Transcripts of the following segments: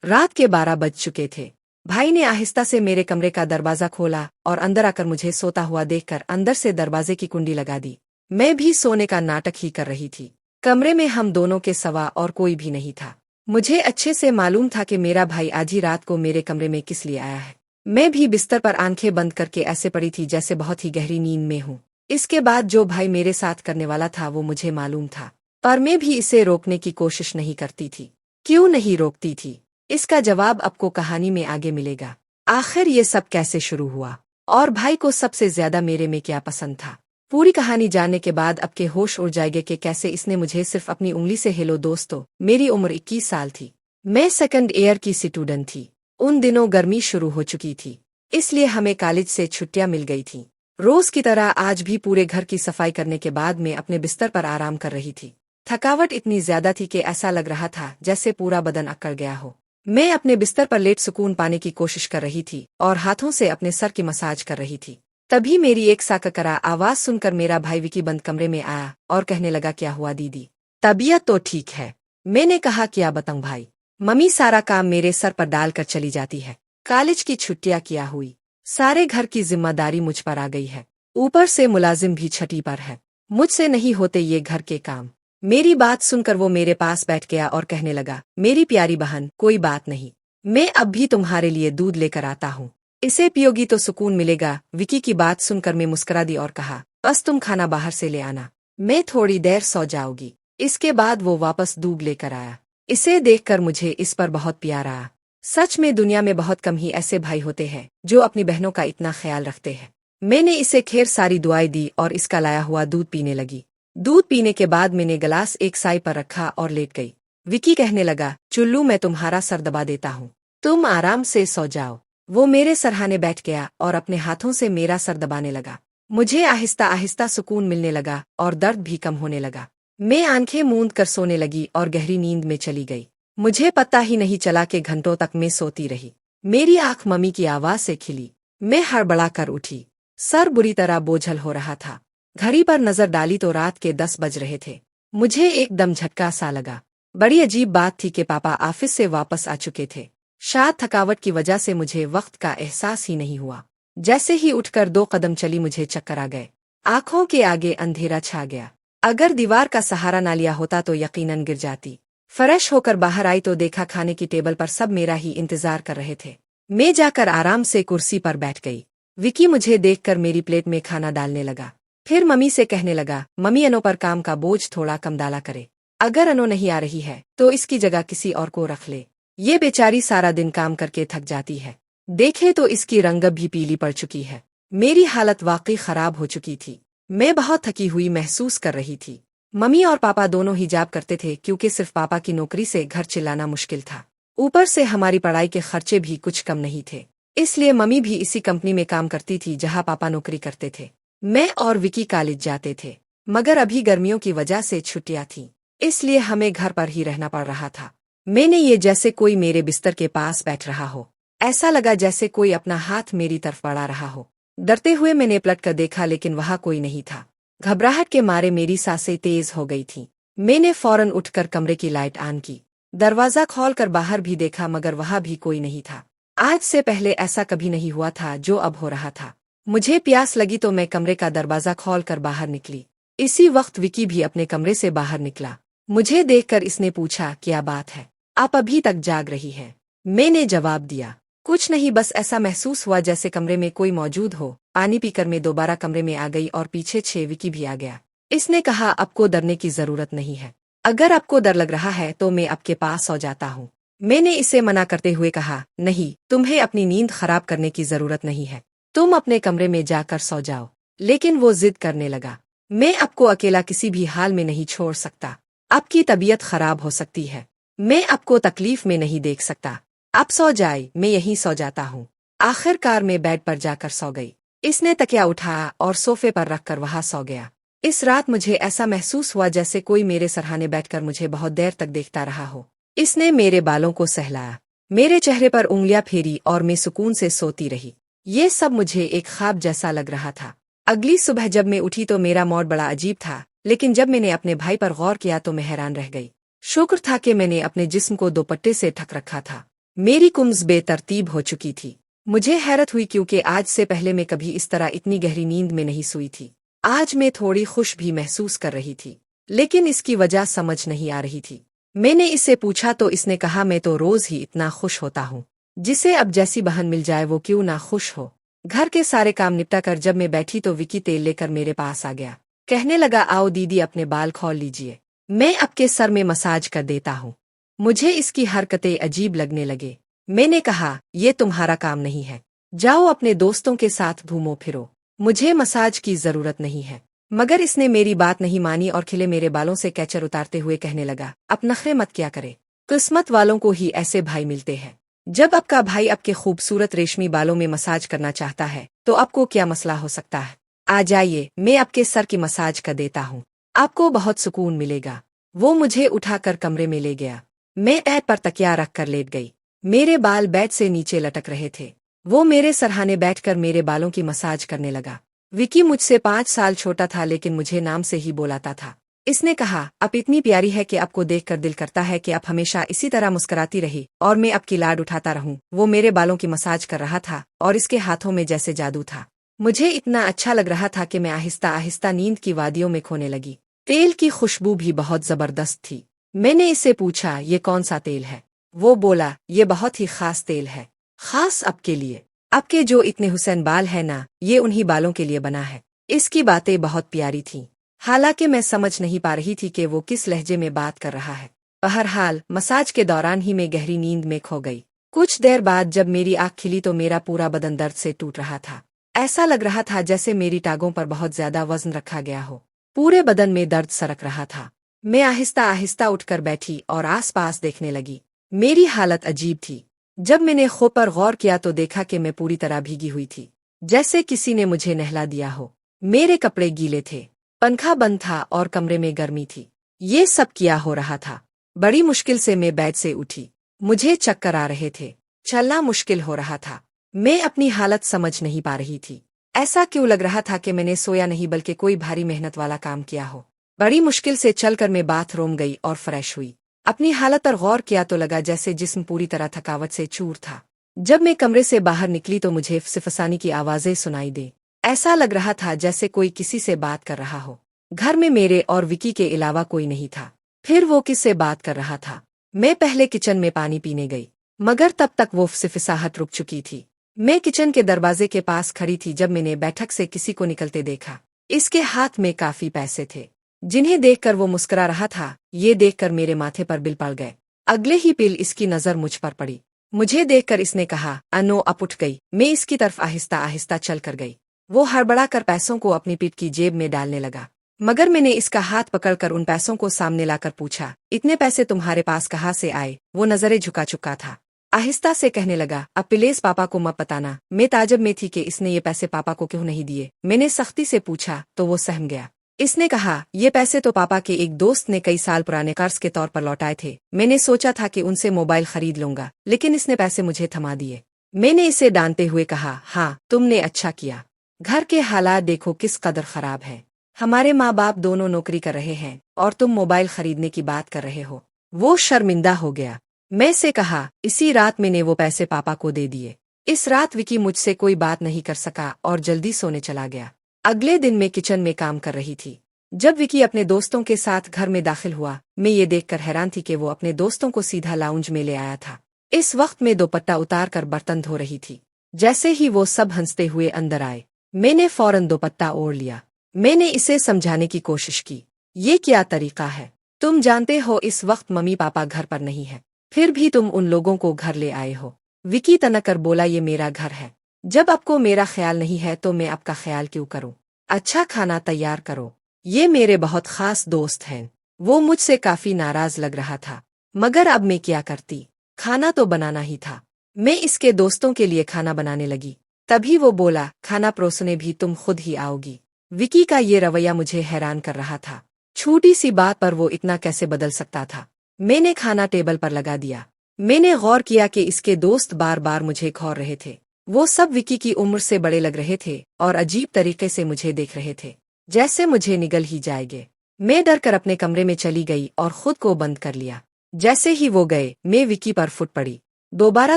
रात के 12 बज चुके थे। भाई ने आहिस्ता से मेरे कमरे का दरवाजा खोला और अंदर आकर मुझे सोता हुआ देखकर अंदर से दरवाजे की कुंडी लगा दी। मैं भी सोने का नाटक ही कर रही थी। कमरे में हम दोनों के सिवा और कोई भी नहीं था। मुझे अच्छे से मालूम था कि मेरा भाई आधी रात को मेरे कमरे में किस लिए आया है। मैं भी बिस्तर पर आंखें बंद करके ऐसे पड़ी थी जैसे बहुत ही गहरी नींद में हूँ। इसके बाद जो भाई मेरे साथ करने वाला था वो मुझे मालूम था, पर मैं भी इसे रोकने की कोशिश नहीं करती थी। क्यों नहीं रोकती थी, इसका जवाब आपको कहानी में आगे मिलेगा। आखिर ये सब कैसे शुरू हुआ और भाई को सबसे ज्यादा मेरे में क्या पसंद था, पूरी कहानी जानने के बाद आपके होश उड़ जाएंगे कि कैसे इसने मुझे सिर्फ अपनी उंगली से हेलो दोस्तों, मेरी उम्र 21 साल थी। मैं सेकंड ईयर की स्टूडेंट थी। उन दिनों गर्मी शुरू हो चुकी थी, इसलिए हमें कॉलेज से छुट्टियां मिल गई थीं। रोज की तरह आज भी पूरे घर की सफाई करने के बाद मैं अपने बिस्तर पर आराम कर रही थी। थकावट इतनी ज्यादा थी कि ऐसा लग रहा था जैसे पूरा बदन अकड़ गया हो। मैं अपने बिस्तर पर लेट सुकून पाने की कोशिश कर रही थी और हाथों से अपने सर की मसाज कर रही थी। तभी मेरी एक साककरा आवाज सुनकर मेरा भाई विकी बंद कमरे में आया और कहने लगा, क्या हुआ दीदी, तबीयत तो ठीक है? मैंने कहा, क्या बताऊं भाई, मम्मी सारा काम मेरे सर पर डालकर चली जाती है। कॉलेज की छुट्टियां क्या हुई, सारे घर की जिम्मेदारी मुझ पर आ गई है। ऊपर से मुलाजिम भी छठी पर है। मुझसे नहीं होते ये घर के काम। मेरी बात सुनकर वो मेरे पास बैठ गया और कहने लगा, मेरी प्यारी बहन, कोई बात नहीं, मैं अब भी तुम्हारे लिए दूध लेकर आता हूँ, इसे पियोगी तो सुकून मिलेगा। विकी की बात सुनकर मैं मुस्कुरा दी और कहा, बस तुम खाना बाहर से ले आना, मैं थोड़ी देर सो जाऊंगी। इसके बाद वो वापस दूध लेकर आया। इसे देखकर मुझे इस पर बहुत प्यार आया। सच में दुनिया में बहुत कम ही ऐसे भाई होते हैं जो अपनी बहनों का इतना ख्याल रखते हैं। मैंने इसे खैर सारी दुआएं दी और इसका लाया हुआ दूध पीने लगी। दूध पीने के बाद मैंने गिलास एक साई पर रखा और लेट गई। विकी कहने लगा, चुल्लू मैं तुम्हारा सर दबा देता हूँ, तुम आराम से सो जाओ। वो मेरे सरहाने बैठ गया और अपने हाथों से मेरा सर दबाने लगा। मुझे आहिस्ता आहिस्ता सुकून मिलने लगा और दर्द भी कम होने लगा। मैं आंखें मूंद कर सोने लगी और गहरी नींद में चली गई। मुझे पता ही नहीं चला कि घंटों तक मैं सोती रही। मेरी आंख मम्मी की आवाज से खिली। मैं हड़बड़ा कर उठी। सर बुरी तरह बोझल हो रहा था। घड़ी पर नजर डाली तो रात के 10 बज रहे थे। मुझे एकदम झटका सा लगा। बड़ी अजीब बात थी कि पापा ऑफिस से वापस आ चुके थे। शायद थकावट की वजह से मुझे वक्त का एहसास ही नहीं हुआ। जैसे ही उठकर 2 कदम चली मुझे चक्कर आ गए। आंखों के आगे अंधेरा छा गया। अगर दीवार का सहारा ना लिया होता तो यकीनन गिर जाती। फ्रेश होकर बाहर आई तो देखा खाने की टेबल पर सब मेरा ही इंतजार कर रहे थे। मैं जाकर आराम से कुर्सी पर बैठ गई। विकी मुझे देखकर मेरी प्लेट में खाना डालने लगा। फिर मम्मी से कहने लगा, मम्मी अनो पर काम का बोझ थोड़ा कम डाला करे। अगर अनो नहीं आ रही है तो इसकी जगह किसी और को रख ले। ये बेचारी सारा दिन काम करके थक जाती है। देखे तो इसकी रंगत भी पीली पड़ चुकी है। मेरी हालत वाकई खराब हो चुकी थी। मैं बहुत थकी हुई महसूस कर रही थी। मम्मी और पापा दोनों ही जॉब करते थे क्योंकि सिर्फ पापा की नौकरी से घर चलाना मुश्किल था। ऊपर से हमारी पढ़ाई के खर्चे भी कुछ कम नहीं थे, इसलिए मम्मी भी इसी कंपनी में काम करती थी जहां पापा नौकरी करते थे। मैं और विकी कॉलेज जाते थे, मगर अभी गर्मियों की वजह से छुट्टियां थीं, इसलिए हमें घर पर ही रहना पड़ रहा था। मैंने ये जैसे कोई मेरे बिस्तर के पास बैठ रहा हो, ऐसा लगा जैसे कोई अपना हाथ मेरी तरफ बढ़ा रहा हो। डरते हुए मैंने पलट कर देखा लेकिन वहां कोई नहीं था। घबराहट के मारे मेरी सांसें तेज हो गई थीं। मैंने फौरन उठकर कमरे की लाइट ऑन की। दरवाजा खोलकर बाहर भी देखा मगर वहां भी कोई नहीं था। आज से पहले ऐसा कभी नहीं हुआ था जो अब हो रहा था। मुझे प्यास लगी तो मैं कमरे का दरवाजा खोलकर बाहर निकली। इसी वक्त विकी भी अपने कमरे से बाहर निकला। मुझे देखकर इसने पूछा, क्या बात है, आप अभी तक जाग रही हैं? मैंने जवाब दिया, कुछ नहीं, बस ऐसा महसूस हुआ जैसे कमरे में कोई मौजूद हो। पानी पीकर मैं दोबारा कमरे में आ गई और पीछे से विकी भी आ गया। इसने कहा, आपको डरने की जरूरत नहीं है। अगर आपको डर लग रहा है तो मैं आपके पास सो जाता हूँ। मैंने इसे मना करते हुए कहा, नहीं, तुम्हें अपनी नींद खराब करने की जरूरत नहीं है, तुम अपने कमरे में जाकर सो जाओ। लेकिन वो जिद करने लगा, मैं आपको अकेला किसी भी हाल में नहीं छोड़ सकता। आपकी तबीयत खराब हो सकती है, मैं आपको तकलीफ में नहीं देख सकता। आप सो जाए, मैं यहीं सो जाता हूँ। आखिरकार मैं बेड पर जाकर सो गई। इसने तकिया उठाया और सोफे पर रखकर वहां सो गया। इस रात मुझे ऐसा महसूस हुआ जैसे कोई मेरे सरहाने बैठकर मुझे बहुत देर तक देखता रहा हो। इसने मेरे बालों को सहलाया, मेरे चेहरे पर उंगलियां फेरी और मैं सुकून से सोती रही। ये सब मुझे एक ख्वाब जैसा लग रहा था। अगली सुबह जब मैं उठी तो मेरा मूड बड़ा अजीब था, लेकिन जब मैंने अपने भाई पर गौर किया तो मैं हैरान रह गई। शुक्र था कि मैंने अपने जिस्म को दुपट्टे से ढक रखा था। मेरी कुम्ज़ बेतरतीब हो चुकी थी। मुझे हैरत हुई क्योंकि आज से पहले मैं कभी इस तरह इतनी गहरी नींद में नहीं सोई थी। आज मैं थोड़ी खुश भी महसूस कर रही थी, लेकिन इसकी वजह समझ नहीं आ रही थी। मैंने इससे पूछा तो इसने कहा मैं तो रोज ही इतना खुश होता हूँ, जिसे अब जैसी बहन मिल जाए वो क्यों ना खुश हो। घर के सारे काम निपटा कर जब मैं बैठी तो विकी तेल लेकर मेरे पास आ गया। कहने लगा, आओ दीदी अपने बाल खोल लीजिए, मैं आपके सर में मसाज कर देता हूँ। मुझे इसकी हरकतें अजीब लगने लगे। मैंने कहा, ये तुम्हारा काम नहीं है, जाओ अपने दोस्तों के साथ घूमो फिरो, मुझे मसाज की जरूरत नहीं है। मगर इसने मेरी बात नहीं मानी और खिले मेरे बालों से कैचर उतारते हुए कहने लगा, अब नखरे मत क्या करे, किस्मत वालों को ही ऐसे भाई मिलते हैं। जब आपका भाई आपके खूबसूरत रेशमी बालों में मसाज करना चाहता है तो आपको क्या मसला हो सकता है। आ जाइए, मैं आपके सर की मसाज कर देता हूँ, आपको बहुत सुकून मिलेगा। वो मुझे उठाकर कमरे में ले गया। मैं बेड पर तकिया रख कर लेट गई। मेरे बाल बेड से नीचे लटक रहे थे। वो मेरे सरहाने बैठकर मेरे बालों की मसाज करने लगा। विकी मुझसे 5 साल छोटा था लेकिन मुझे नाम से ही बुलाता था। इसने कहा, आप इतनी प्यारी है कि आपको देखकर दिल करता है कि आप हमेशा इसी तरह मुस्कुराती रही और मैं आपकी लाड उठाता रहूं। वो मेरे बालों की मसाज कर रहा था और इसके हाथों में जैसे जादू था। मुझे इतना अच्छा लग रहा था कि मैं आहिस्ता आहिस्ता नींद की वादियों में खोने लगी। तेल की खुशबू भी बहुत जबरदस्त थी। मैंने इससे पूछा, ये कौन सा तेल है। वो बोला, ये बहुत ही खास तेल है, खास आपके लिए। आपके जो इतने हुसैन बाल है ना, ये उन्हीं बालों के लिए बना है। इसकी बातें बहुत प्यारी थीं। हालांकि मैं समझ नहीं पा रही थी कि वो किस लहजे में बात कर रहा है। बहरहाल मसाज के दौरान ही मैं गहरी नींद में खो गई। कुछ देर बाद जब मेरी आँख खिली तो मेरा पूरा बदन दर्द से टूट रहा था। ऐसा लग रहा था जैसे मेरी टांगों पर बहुत ज्यादा वजन रखा गया हो। पूरे बदन में दर्द सरक रहा था। मैं आहिस्ता आहिस्ता उठकर बैठी और आसपास देखने लगी। मेरी हालत अजीब थी। जब मैंने खुद पर गौर किया तो देखा कि मैं पूरी तरह भीगी हुई थी, जैसे किसी ने मुझे नहला दिया हो। मेरे कपड़े गीले थे, पंखा बंद था और कमरे में गर्मी थी। ये सब क्या हो रहा था। बड़ी मुश्किल से मैं बेड से उठी। मुझे चक्कर आ रहे थे, चलना मुश्किल हो रहा था। मैं अपनी हालत समझ नहीं पा रही थी। ऐसा क्यों लग रहा था कि मैंने सोया नहीं बल्कि कोई भारी मेहनत वाला काम किया हो। बड़ी मुश्किल से चलकर मैं बाथरूम गई और फ्रेश हुई। अपनी हालत पर गौर किया तो लगा जैसे जिस्म पूरी तरह थकावट से चूर था। जब मैं कमरे से बाहर निकली तो मुझे फिसफसाने की आवाजें सुनाई दे। ऐसा लग रहा था जैसे कोई किसी से बात कर रहा हो। घर में मेरे और विकी के अलावा कोई नहीं था। फिर वो किससे बात कर रहा था। मैं पहले किचन में पानी पीने गई, मगर तब तक वो फिसफिसाहट रुक चुकी थी। मैं किचन के दरवाजे के पास खड़ी थी जब मैंने बैठक से किसी को निकलते देखा। इसके हाथ में काफी पैसे थे, जिन्हें देखकर वो मुस्कुरा रहा था। ये देखकर मेरे माथे पर बिल पड़ गए। अगले ही पल इसकी नजर मुझ पर पड़ी। मुझे देखकर इसने कहा, अनो, अप उठ गई। मैं इसकी तरफ आहिस्ता आहिस्ता चल कर गई। वो हड़बड़ाकर पैसों को अपनी पीठ की जेब में डालने लगा, मगर मैंने इसका हाथ पकड़कर उन पैसों को सामने लाकर पूछा, इतने पैसे तुम्हारे पास कहाँ से आए। वो नजरें झुका चुका था। आहिस्ता से कहने लगा, अब प्लीज पापा को मत बताना। मैं ताज्जुब में थी कि इसने ये पैसे पापा को क्यों नहीं दिए। मैंने सख्ती से पूछा तो वो सहम गया। इसने कहा, ये पैसे तो पापा के एक दोस्त ने कई साल पुराने कर्ज के तौर पर लौटाए थे। मैंने सोचा था कि उनसे मोबाइल खरीद लूंगा, लेकिन इसने पैसे मुझे थमा दिए। मैंने इसे डांटते हुए कहा, हाँ तुमने अच्छा किया। घर के हालात देखो किस कदर खराब है। हमारे माँ बाप दोनों नौकरी कर रहे हैं और तुम मोबाइल खरीदने की बात कर रहे हो। वो शर्मिंदा हो गया। मैं से कहा, इसी रात मैंने वो पैसे पापा को दे दिए। इस रात विकी मुझसे कोई बात नहीं कर सका और जल्दी सोने चला गया। अगले दिन मैं किचन में काम कर रही थी। जब विकी अपने दोस्तों के साथ घर में दाखिल हुआ, मैं ये देखकर हैरान थी कि वो अपने दोस्तों को सीधा लाउंज में ले आया था। इस वक्त मैं दुपट्टा उतार कर बर्तन धो रही थी। जैसे ही वो सब हंसते हुए अंदर आए, मैंने फौरन दुपट्टा ओढ़ लिया। मैंने इसे समझाने की कोशिश की, ये क्या तरीका है। तुम जानते हो इस वक्त मम्मी पापा घर पर नहीं है, फिर भी तुम उन लोगों को घर ले आए हो। विकी तनक कर बोला, ये मेरा घर है। जब आपको मेरा ख्याल नहीं है तो मैं आपका ख्याल क्यों करूं। अच्छा खाना तैयार करो, ये मेरे बहुत खास दोस्त हैं। वो मुझसे काफी नाराज लग रहा था, मगर अब मैं क्या करती। खाना तो बनाना ही था। मैं इसके दोस्तों के लिए खाना बनाने लगी। तभी वो बोला, खाना परोसने भी तुम खुद ही आओगी। विकी का ये रवैया मुझे हैरान कर रहा था। छोटी सी बात पर वो इतना कैसे बदल सकता था। मैंने खाना टेबल पर लगा दिया। मैंने गौर किया कि इसके दोस्त बार बार मुझे घौर रहे थे। वो सब विकी की उम्र से बड़े लग रहे थे और अजीब तरीके से मुझे देख रहे थे, जैसे मुझे निगल ही जाएंगे। मैं डर कर अपने कमरे में चली गई और खुद को बंद कर लिया। जैसे ही वो गए, मैं विकी पर फुट पड़ी। दोबारा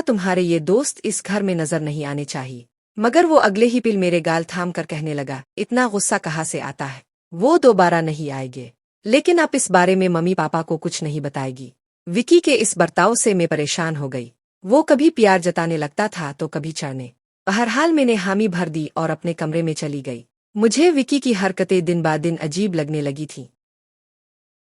तुम्हारे ये दोस्त इस घर में नजर नहीं आने चाहिए। मगर वो अगले ही पल मेरे गाल थाम कर कहने लगा, इतना गुस्सा कहाँ से आता है? वो दोबारा नहीं आएंगे। लेकिन अब इस बारे में मम्मी पापा को कुछ नहीं बताएगी। विकी के इस बर्ताव से मैं परेशान हो गई। वो कभी प्यार जताने लगता था तो कभी चढ़ने। बहरहाल मैंने हामी भर दी और अपने कमरे में चली गई। मुझे विकी की हरकतें दिन ब दिन अजीब लगने लगी थीं।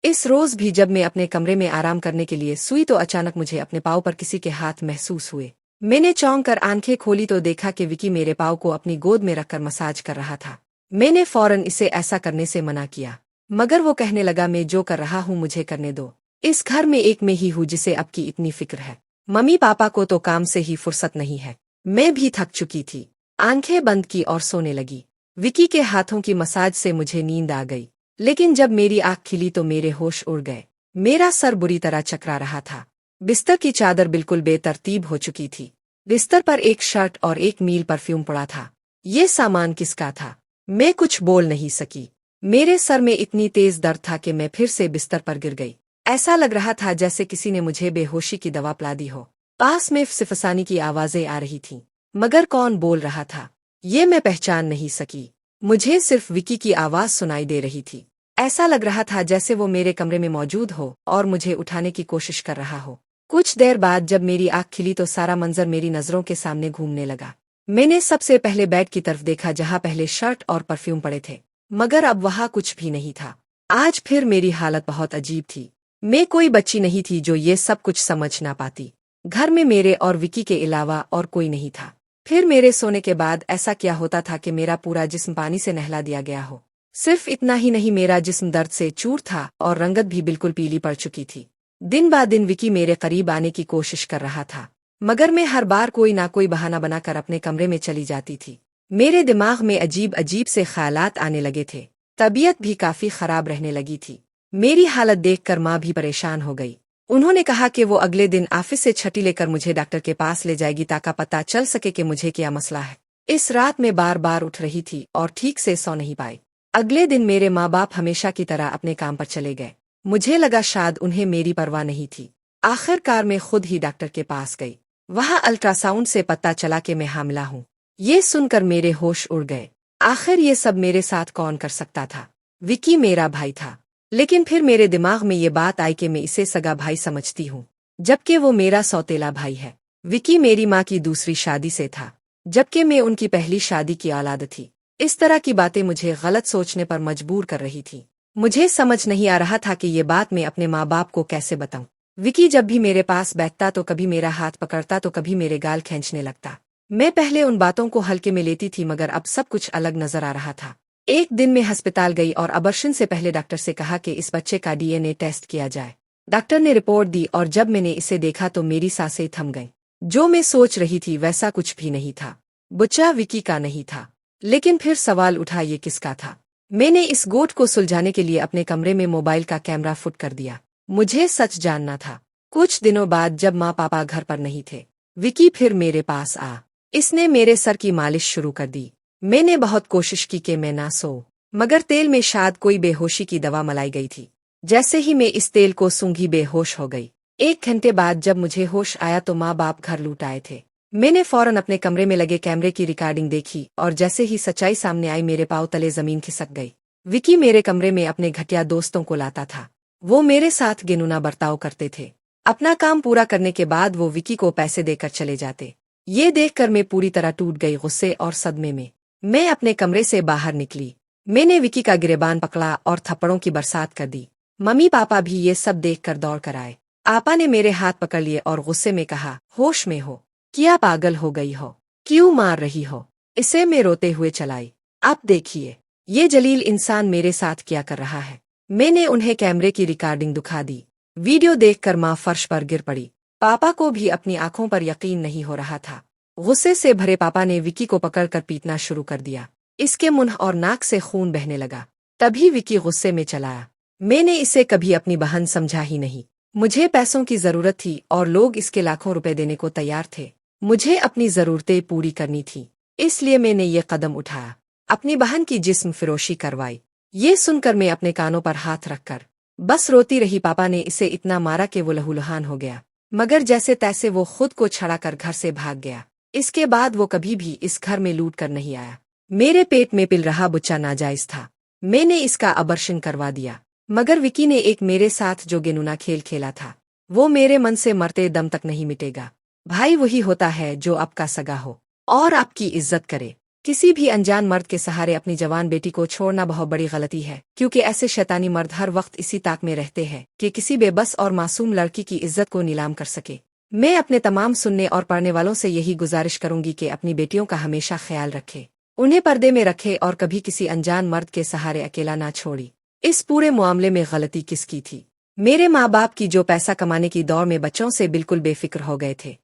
इस रोज भी जब मैं अपने कमरे में आराम करने के लिए सोई तो अचानक मुझे अपने पाँव पर किसी के हाथ महसूस हुए। मैंने चौंक कर आंखें खोली तो देखा कि विकी मेरे पाँव को अपनी गोद में रखकर मसाज कर रहा था। मैंने फौरन इसे ऐसा करने से मना किया, मगर वो कहने लगा, मैं जो कर रहा हूँ मुझे करने दो। इस घर में एक मैं ही हूँ जिसे अब की इतनी फिक्र है। मम्मी पापा को तो काम से ही फुर्सत नहीं है। मैं भी थक चुकी थी। आंखें बंद की और सोने लगी। विकी के हाथों की मसाज से मुझे नींद आ गई, लेकिन जब मेरी आँख खिली तो मेरे होश उड़ गए। मेरा सर बुरी तरह चकरा रहा था। बिस्तर की चादर बिल्कुल बेतरतीब हो चुकी थी। बिस्तर पर एक शर्ट और एक मील परफ्यूम पड़ा था। ये सामान किसका था? मैं कुछ बोल नहीं सकी। मेरे सर में इतनी तेज दर्द था कि मैं फिर से बिस्तर पर गिर गई। ऐसा लग रहा था जैसे किसी ने मुझे बेहोशी की दवा पिला दी हो। पास में सिफसानी की आवाजें आ रही थीं, मगर कौन बोल रहा था ये मैं पहचान नहीं सकी। मुझे सिर्फ विकी की आवाज सुनाई दे रही थी। ऐसा लग रहा था जैसे वो मेरे कमरे में मौजूद हो और मुझे उठाने की कोशिश कर रहा हो। कुछ देर बाद जब मेरी आँख खिली तो सारा मंजर मेरी नजरों के सामने घूमने लगा। मैंने सबसे पहले बेड की तरफ देखा जहाँ पहले शर्ट और परफ्यूम पड़े थे, मगर अब वहाँ कुछ भी नहीं था। आज फिर मेरी हालत बहुत अजीब थी। मैं कोई बच्ची नहीं थी जो ये सब कुछ समझ ना पाती। घर में मेरे और विकी के अलावा और कोई नहीं था। फिर मेरे सोने के बाद ऐसा क्या होता था कि मेरा पूरा जिस्म पानी से नहला दिया गया हो। सिर्फ इतना ही नहीं, मेरा जिस्म दर्द से चूर था और रंगत भी बिल्कुल पीली पड़ चुकी थी। दिन ब दिन विकी मेरे करीब आने की कोशिश कर रहा था, मगर मैं हर बार कोई ना कोई बहाना बनाकर अपने कमरे में चली जाती थी। मेरे दिमाग में अजीब अजीब से ख्यालात आने लगे थे। तबीयत भी काफी खराब रहने लगी थी। मेरी हालत देखकर माँ भी परेशान हो गई। उन्होंने कहा कि वो अगले दिन ऑफिस से छुट्टी लेकर मुझे डॉक्टर के पास ले जाएगी ताकि पता चल सके कि मुझे क्या मसला है। इस रात में बार बार उठ रही थी और ठीक से सो नहीं पाई। अगले दिन मेरे माँ बाप हमेशा की तरह अपने काम पर चले गए। मुझे लगा शायद उन्हें मेरी परवाह नहीं थी। आखिरकार मैं खुद ही डॉक्टर के पास गई। वहाँ अल्ट्रासाउंड से पता चला कि मैं हामिला हूँ। ये सुनकर मेरे होश उड़ गए। आखिर ये सब मेरे साथ कौन कर सकता था? विकी मेरा भाई था, लेकिन फिर मेरे दिमाग में ये बात आई कि मैं इसे सगा भाई समझती हूँ, जबकि वो मेरा सौतेला भाई है। विकी मेरी माँ की दूसरी शादी से था, जबकि मैं उनकी पहली शादी की औलाद थी। इस तरह की बातें मुझे गलत सोचने पर मजबूर कर रही थी। मुझे समझ नहीं आ रहा था कि ये बात मैं अपने माँ बाप को कैसे बताऊं। विकी जब भी मेरे पास बैठता तो कभी मेरा हाथ पकड़ता तो कभी मेरे गाल खींचने लगता। मैं पहले उन बातों को हल्के में लेती थी, मगर अब सब कुछ अलग नजर आ रहा था। एक दिन मैं अस्पताल गई और अबॉर्शन से पहले डॉक्टर से कहा कि इस बच्चे का डीएनए टेस्ट किया जाए। डॉक्टर ने रिपोर्ट दी और जब मैंने इसे देखा तो मेरी सांसें थम गईं। जो मैं सोच रही थी वैसा कुछ भी नहीं था। बच्चा विकी का नहीं था। लेकिन फिर सवाल उठा, ये किसका था? मैंने इस गोट को सुलझाने के लिए अपने कमरे में मोबाइल का कैमरा फिट कर दिया। मुझे सच जानना था। कुछ दिनों बाद जब माँ पापा घर पर नहीं थे, विकी फिर मेरे पास आ। इसने मेरे सर की मालिश शुरू कर दी। मैंने बहुत कोशिश की कि मैं ना सोऊं, मगर तेल में शायद कोई बेहोशी की दवा मलाई गई थी। जैसे ही मैं इस तेल को सूंघी बेहोश हो गई। 1 घंटे बाद जब मुझे होश आया तो माँ बाप घर लौट आए थे। मैंने फौरन अपने कमरे में लगे कैमरे की रिकॉर्डिंग देखी और जैसे ही सच्चाई सामने आई मेरे पाँव तले जमीन खिसक गई। विकी मेरे कमरे में अपने घटिया दोस्तों को लाता था। वो मेरे साथ घिनौना बर्ताव करते थे। अपना काम पूरा करने के बाद वो विकी को पैसे देकर चले जाते। ये देखकर मैं पूरी तरह टूट गई, गुस्से और सदमे में। मैं अपने कमरे से बाहर निकली। मैंने विकी का गिरेबान पकड़ा और थप्पड़ों की बरसात कर दी। मम्मी पापा भी ये सब देखकर दौड़ कर आए। आपा ने मेरे हाथ पकड़ लिए और गुस्से में कहा, होश में हो क्या? पागल हो गई हो? क्यों मार रही हो इसे? मैं रोते हुए चलाई। आप देखिए ये जलील इंसान मेरे साथ क्या कर रहा है। मैंने उन्हें कैमरे की रिकॉर्डिंग दिखा दी। वीडियो देखकर माँ फर्श पर गिर पड़ी। पापा को भी अपनी आंखों पर यकीन नहीं हो रहा था। गुस्से से भरे पापा ने विकी को पकड़कर पीटना शुरू कर दिया। इसके मुंह और नाक से खून बहने लगा। तभी विकी गुस्से में चलाया। मैंने इसे कभी अपनी बहन समझा ही नहीं। मुझे पैसों की जरूरत थी और लोग इसके लाखों रुपए देने को तैयार थे। मुझे अपनी जरूरतें पूरी करनी थी, इसलिए मैंने ये कदम उठाया। अपनी बहन की जिस्म फिरोशी करवाई। ये सुनकर मैं अपने कानों पर हाथ रखकर बस रोती रही। पापा ने इसे इतना मारा कि वो लहूलुहान हो गया। मगर जैसे तैसे वो खुद को छड़ाकर घर से भाग गया। इसके बाद वो कभी भी इस घर में लूट कर नहीं आया। मेरे पेट में पिल रहा बच्चा नाजायज था। मैंने इसका अबॉर्शन करवा दिया। मगर विकी ने एक मेरे साथ जो गेनुना खेल खेला था, वो मेरे मन से मरते दम तक नहीं मिटेगा। भाई वही होता है जो आपका सगा हो और आपकी इज्जत करे। किसी भी अनजान मर्द के सहारे अपनी जवान बेटी को छोड़ना बहुत बड़ी गलती है, क्योंकि ऐसे शैतानी मर्द हर वक्त इसी ताक में रहते हैं कि किसी बेबस और मासूम लड़की की इज्जत को नीलाम कर सके। मैं अपने तमाम सुनने और पढ़ने वालों से यही गुजारिश करूंगी कि अपनी बेटियों का हमेशा ख्याल रखे, उन्हें पर्दे में रखे और कभी किसी अनजान मर्द के सहारे अकेला ना छोड़ी। इस पूरे मामले में गलती किसकी थी? मेरे माँ बाप की, जो पैसा कमाने की दौड़ में बच्चों से बिल्कुल बेफिक्र हो गए थे।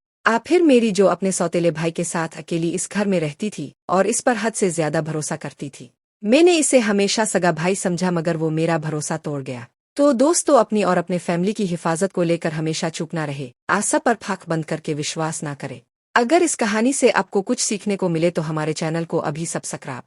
फिर मेरी, जो अपने सौतेले भाई के साथ अकेली इस घर में रहती थी और इस पर हद से ज्यादा भरोसा करती थी। मैंने इसे हमेशा सगा भाई समझा, मगर वो मेरा भरोसा तोड़ गया। तो दोस्तों, अपनी और अपने फैमिली की हिफाजत को लेकर हमेशा चुप ना रहे, आशा पर फाक बंद करके विश्वास ना करे। अगर इस कहानी से आपको कुछ सीखने को मिले तो हमारे चैनल को अभी सब्सक्राइब